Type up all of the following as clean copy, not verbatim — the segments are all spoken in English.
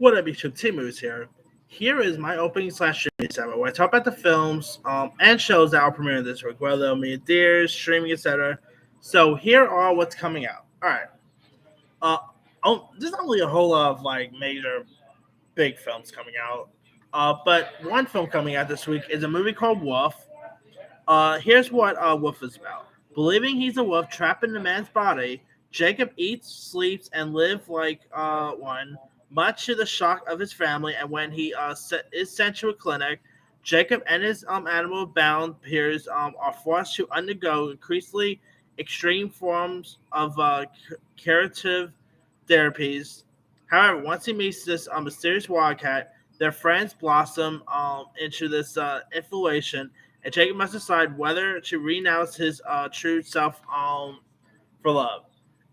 What up, YouTube? T-Moose here. Here is my opening slash streaming segment where I talk about the films and shows that are premiering this week, whether they'll be in theaters, streaming, etc. So here are what's coming out. All right. Uh, there's not really a whole lot of like major big films coming out. But one film coming out this week is a movie called Wolf. Here's what Wolf is about. Believing he's a wolf trapped in a man's body, Jacob eats, sleeps, and lives like one, much to the shock of his family. And when he is sent to a clinic, Jacob and his animal-bound peers are forced to undergo increasingly extreme forms of curative therapies. However, once he meets this mysterious wildcat, their friends blossom into this infatuation, and Jacob must decide whether to renounce his true self for love.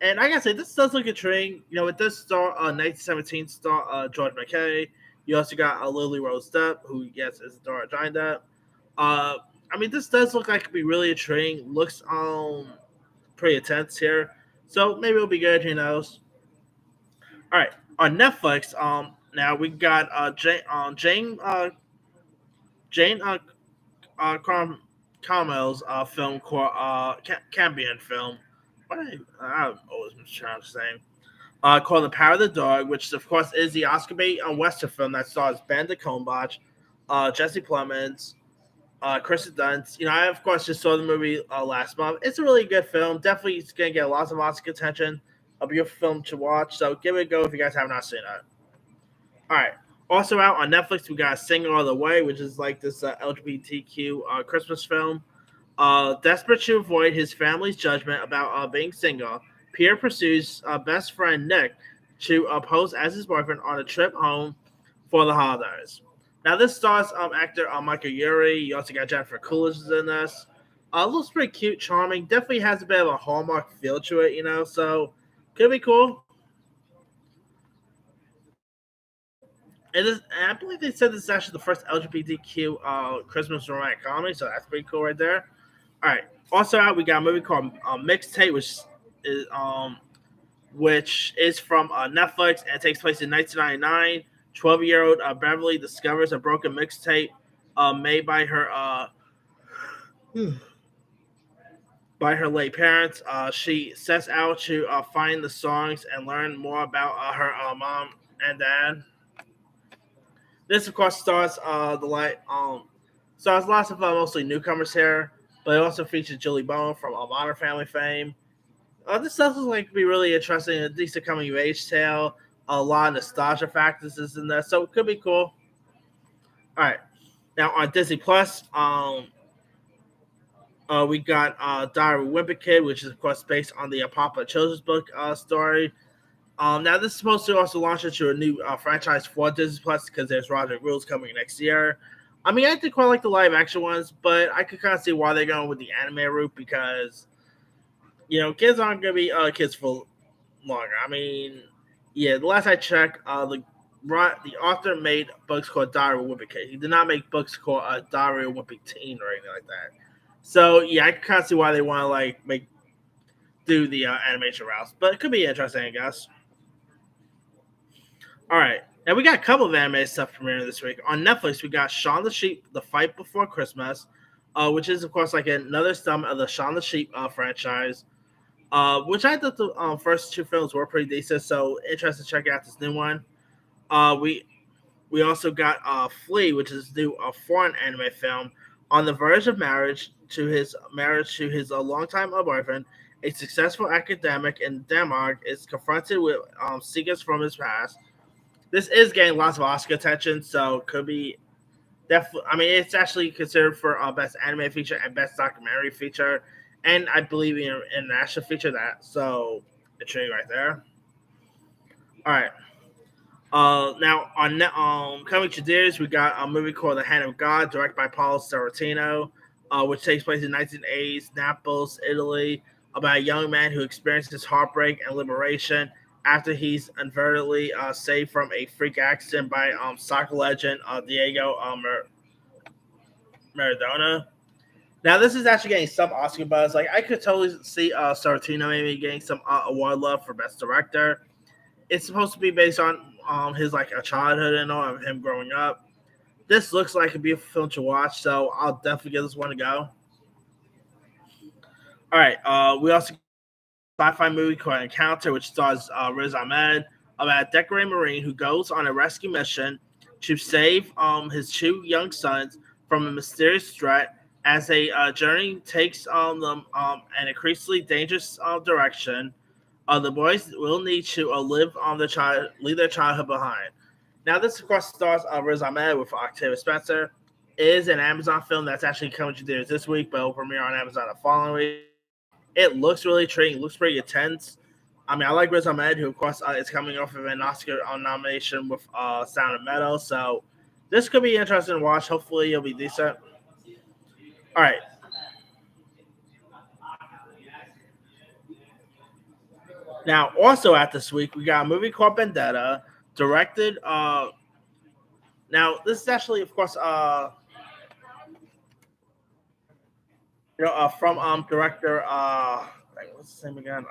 And I gotta say, this does look intriguing. You know, it does star 1917 star George McKay. You also got Lily Rose Depp, who yes is the daughter of Johnny Depp. I mean, this does look like it could be really intriguing. Looks pretty intense here, so maybe it'll be good. Who knows? All right, on Netflix. Now we got Jane Carmel's film called Cambion film. I always trying to say. Called The Power of the Dog, which of course is the Oscar bait Western film that stars Ben Combach, Jesse Plemons, Kristen Dunst. You know, I of course just saw the movie last month. It's a really good film. Definitely, it's gonna get lots of Oscar attention. A beautiful film to watch. So give it a go if you guys have not seen it. All right. Also out on Netflix, we got Sing All the Way, which is like this LGBTQ Christmas film. Desperate to avoid his family's judgment about being single, Pierre pursues best friend Nick to pose as his boyfriend on a trip home for the holidays. Now, this stars actor Michael Urie. You also got Jennifer Coolidge in this. Looks pretty cute, charming. Definitely has a bit of a Hallmark feel to it, you know, so could be cool. It is, and I believe they said this is actually the first LGBTQ Christmas romantic comedy, so that's pretty cool right there. All right. Also out, we got a movie called Mixtape, which is from Netflix and it takes place in 1999. 12-year-old Beverly discovers a broken mixtape made by her late parents. She sets out to find the songs and learn more about her mom and dad. This, of course, stars stars lots of mostly newcomers here, but it also features Julie Bowen from Modern Family fame. This stuff is like to be really interesting. A decent coming of age tale. A lot of nostalgia factors is in there, so it could be cool. All right, now on Disney Plus, we got Diary of a Whimper Kid, which is of course based on the Papa children's book story. Now, this is supposed to also launch into a new franchise for Disney Plus because there's Project Rules coming next year. I mean, I did quite like the live action ones, but I could kind of see why they're going with the anime route because, you know, kids aren't going to be kids for longer. I mean, yeah, the last I checked, the author made books called Diary of a Wimpy Kid. He did not make books called Diary of a Wimpy Teen or anything like that. So, yeah, I can kind of see why they want to, like, do the animation routes. But it could be interesting, I guess. All right. Now, we got a couple of anime stuff premiering this week. On Netflix, we got Shaun the Sheep, The Fight Before Christmas, which is, of course, like another installment of the Shaun the Sheep franchise, which I thought the first two films were pretty decent, so interested to check out this new one. We also got Flea, which is new foreign anime film. On the verge of marriage to his longtime boyfriend, a successful academic in Denmark is confronted with secrets from his past. This is getting lots of Oscar attention, so could be definitely. I mean, it's actually considered for best anime feature and best documentary feature, and I believe in international feature that. So intriguing right there. All right. Now on coming to theaters, we got a movie called The Hand of God, directed by Paolo Sorrentino, which takes place in 1980s Naples, Italy, about a young man who experiences heartbreak and liberation after he's inadvertently saved from a freak accident by soccer legend Diego Maradona. Now, this is actually getting some Oscar buzz. Like, I could totally see Sorrentino maybe getting some award love for Best Director. It's supposed to be based on his like a childhood and all of him growing up. This looks like a beautiful film to watch, so I'll definitely give this one a go. All right, we also sci-fi movie called Encounter, which stars Riz Ahmed about a decorated Marine who goes on a rescue mission to save his two young sons from a mysterious threat as a journey takes them an increasingly dangerous direction. The boys will need to leave their childhood behind. Now, this of course stars Riz Ahmed with Octavia Spencer. It is an Amazon film that's actually coming to theaters this week, but will premiere on Amazon the following week. It looks really intriguing. Looks pretty intense. I mean, I like Riz Ahmed, who of course is coming off of an Oscar nomination with Sound of Metal. So this could be interesting to watch. Hopefully, it'll be decent. All right. Now, also at this week, we got a movie called Vendetta, directed. Now, this is actually, of course, from director. What's his name again?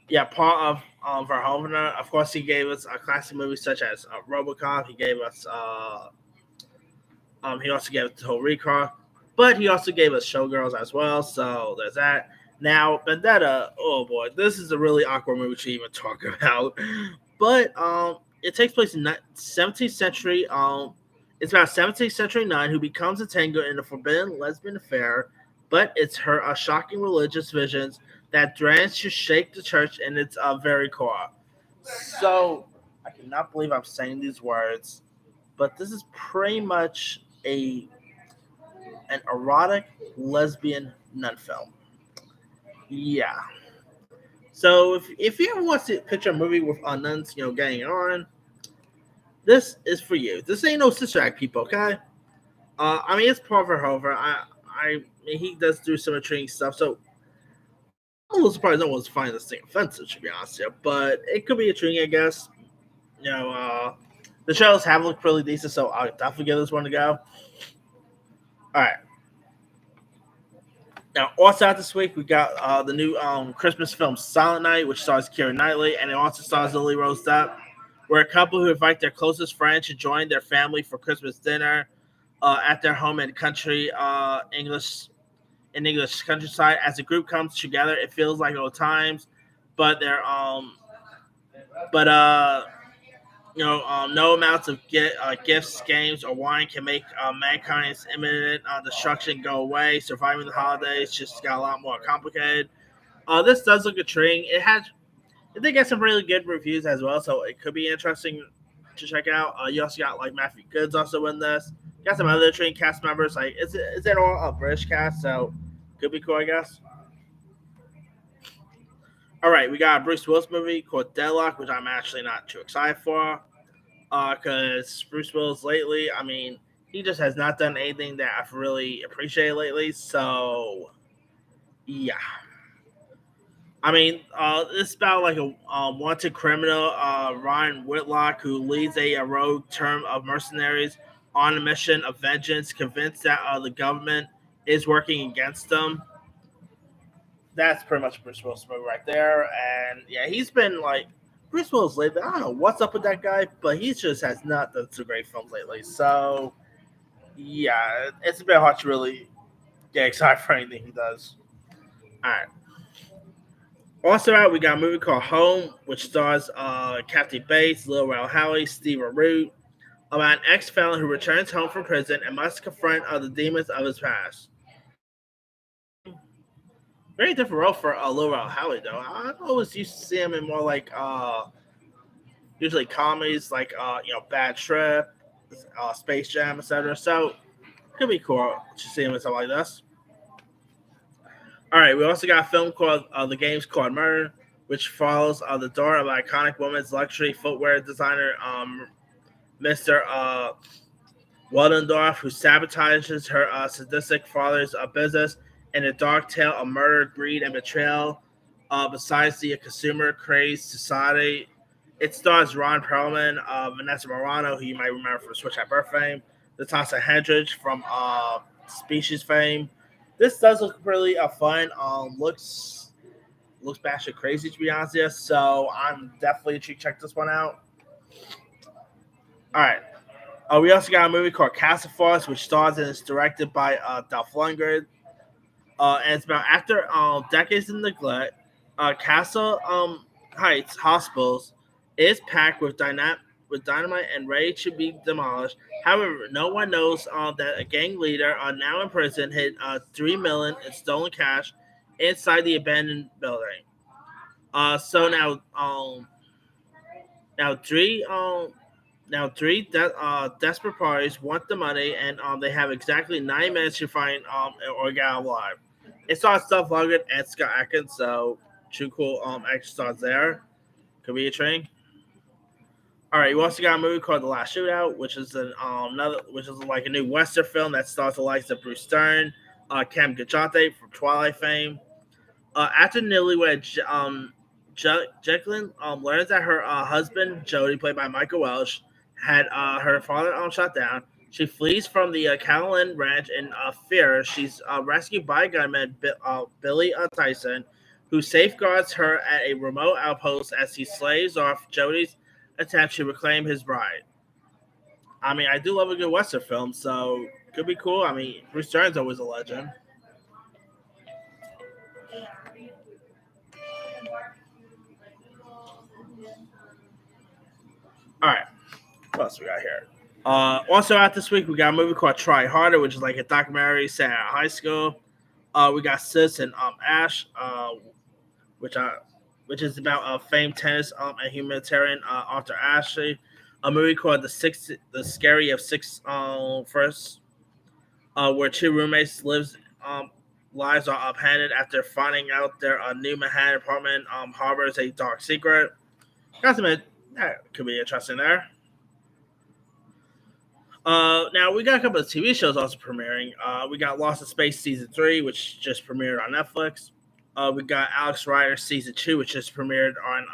Yeah, Paul of Verhoeven. Of course, he gave us classic movies such as RoboCop. He gave us. He also gave us Total Recall, but he also gave us Showgirls as well. So there's that. Now, Vendetta. Oh boy, this is a really awkward movie to even talk about. But it takes place in 17th century. It's about 17th century nun who becomes a tango in a forbidden lesbian affair, but it's her shocking religious visions that threatens to shake the church in its very core. So I cannot believe I'm saying these words, but this is pretty much an erotic lesbian nun film. Yeah. So if you ever want to picture a movie with nuns, getting it on, this is for you. This ain't no Sister Act, people. Okay. I mean, it's Paul Verhoeven. I mean, he does do some intriguing stuff. So I'm a little surprised no one's finding this thing offensive, to be honest here. But it could be intriguing, I guess. The trailers have looked really decent, so I'll definitely give this one a go. All right. Now, also out this week, we got the new Christmas film Silent Night, which stars Keira Knightley, and it also stars Lily Rose Depp, where a couple who invite their closest friend to join their family for Christmas dinner at their home in English countryside. As the group comes together, it feels like old times, but they're but no amounts of gifts, games, or wine can make mankind's imminent destruction go away. Surviving the holidays just got a lot more complicated. This does look intriguing. It did get some really good reviews as well, so it could be interesting to check out. You also got like Matthew Goods also in this. You got some other intriguing cast members. Like, is it all a British cast? So could be cool, I guess. All right, we got a Bruce Willis movie called Deadlock, which I'm actually not too excited for. Because Bruce Willis lately, I mean, he just has not done anything that I've really appreciated lately. So, yeah. I mean, it's about like a wanted criminal, Ryan Whitlock, who leads a rogue term of mercenaries on a mission of vengeance, convinced that the government is working against them. That's pretty much Bruce Willis movie right there. And yeah, he's been like Bruce Willis lately. I don't know what's up with that guy, but he just has not done some great films lately. So yeah, it's a bit hard to really get excited for anything he does. All right. Also out, we got a movie called Home, which stars Kathy Bates, Lil Rel Howery, Steve Root, about an ex-felon who returns home from prison and must confront the demons of his past. Very different role for Lil Rel Howery, though. I always used to see him in more like usually comedies like Bad Trip, Space Jam, etc. So could be cool to see him in something like this. All right, we also got a film called The Game's Called Murder, which follows the daughter of iconic women's luxury footwear designer, Mr. Weldendorf, who sabotages her sadistic father's business in a dark tale of murder, greed, and betrayal. Besides the consumer crazed society, it stars Ron Perlman, Vanessa Morano, who you might remember from Switch at Birth fame, Natasha Hendricks from Species fame. This does look really fun. Looks batshit crazy, to be honest with you. So I'm definitely intrigued to check this one out. All right. We also got a movie called Castlefox, which stars and is directed by Dolph Lundgren. And it's about after decades of neglect, Castle Heights hospitals is packed with dynamite and ready to be demolished. However, no one knows that a gang leader, now in prison, hid $3 million in stolen cash inside the abandoned building. So now three desperate parties want the money, and they have exactly 9 minutes to find or get out alive. It stars Stuff Logan and Scott Atkins, so two cool action stars there. Could be a train. All right, you also got a movie called The Last Shootout, which is like a new western film that stars the likes of Bruce Stern, Cam Gajante from Twilight fame. After newlywed Jacqueline learns that her husband Jody, played by Michael Welsh, had her father shot down. She flees from the Caroline Ranch in fear. She's rescued by gunman Billy Tyson, who safeguards her at a remote outpost as he slaves off Jody's attempt to reclaim his bride. I mean, I do love a good western film, so could be cool. I mean, Bruce Stern's always a legend. All right, what else we got here? Also out this week, we got a movie called Try Harder, which is like a documentary set at high school. We got Sis and Ash, which I which is about famed tennis and humanitarian Arthur Ashley. A movie called The Scary of Six First, where two roommates lives are upended after finding out their new Manhattan apartment harbors a dark secret. Got to admit, that could be interesting there. Now we got a couple of TV shows also premiering. We got Lost in Space season 3, which just premiered on Netflix. We got Alex Rider season 2, which premieres on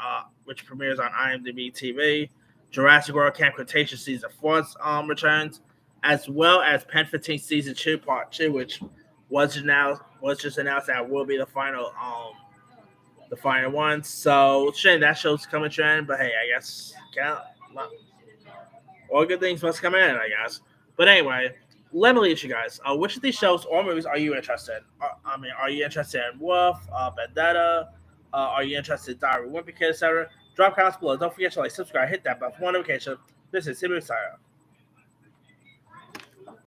IMDb TV. Jurassic World Camp Cretaceous season 4 returns, as well as Pen 15 season 2 part 2, which was just announced that will be the final one. So shame that show's coming to an end, but hey, I guess all good things must come in, I guess. But anyway, let me leave you guys. Which of these shows or movies are you interested in? Are you interested in Wolf, Vendetta? Are you interested in Diary of Wimpy Kid, etc.? Drop comments below. Don't forget to like, subscribe, hit that bell for more notification. This is Simi Sarah.